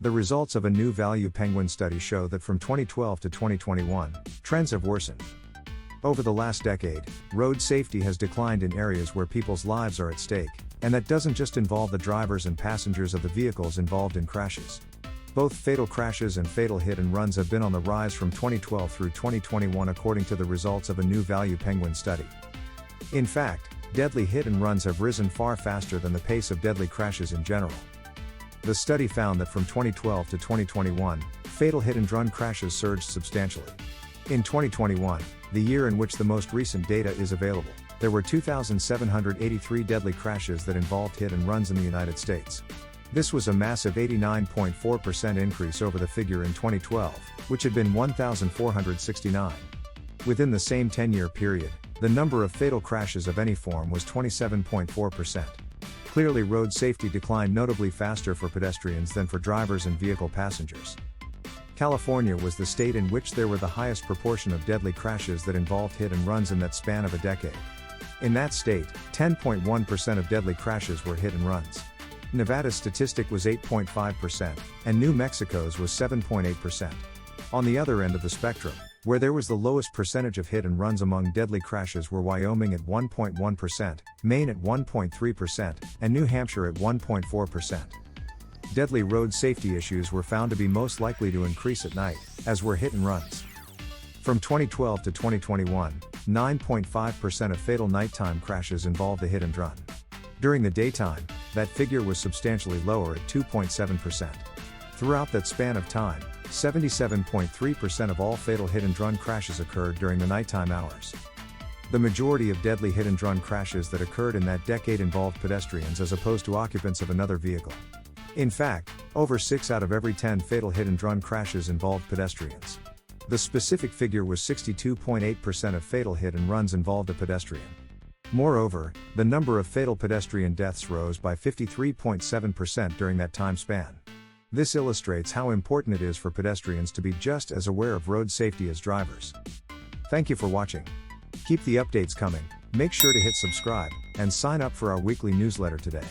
The results of a new Value Penguin study show that from 2012 to 2021, trends have worsened. Over the last decade, road safety has declined in areas where people's lives are at stake, and that doesn't just involve the drivers and passengers of the vehicles involved in crashes. Both fatal crashes and fatal hit and runs have been on the rise from 2012 through 2021 according to the results of a new Value Penguin study. In fact, deadly hit and runs have risen far faster than the pace of deadly crashes in general. The study found that from 2012 to 2021, fatal hit and run crashes surged substantially. In 2021, the year in which the most recent data is available, there were 2,783 deadly crashes that involved hit and runs in the United States. This was a massive 89.4% increase over the figure in 2012, which had been 1,469. Within the same 10-year period, the number of fatal crashes of any form was 27.4%. Clearly, road safety declined notably faster for pedestrians than for drivers and vehicle passengers. California was the state in which there were the highest proportion of deadly crashes that involved hit and runs in that span of a decade. In that state, 10.1% of deadly crashes were hit and runs. Nevada's statistic was 8.5%, and New Mexico's was 7.8%. On the other end of the spectrum, where there was the lowest percentage of hit and runs among deadly crashes were Wyoming at 1.1%, Maine at 1.3%, and New Hampshire at 1.4%. Deadly road safety issues were found to be most likely to increase at night, as were hit and runs. From 2012 to 2021, 9.5% of fatal nighttime crashes involved a hit and run. During the daytime, that figure was substantially lower at 2.7%. Throughout that span of time, 77.3% of all fatal hit and run crashes occurred during the nighttime hours. The majority of deadly hit and run crashes that occurred in that decade involved pedestrians as opposed to occupants of another vehicle. In fact, over 6 out of every 10 fatal hit and run crashes involved pedestrians. The specific figure was 62.8% of fatal hit and runs involved a pedestrian. Moreover, the number of fatal pedestrian deaths rose by 53.7% during that time span. This illustrates how important it is for pedestrians to be just as aware of road safety as drivers. Thank you for watching. Keep the updates coming, make sure to hit subscribe, and sign up for our weekly newsletter today.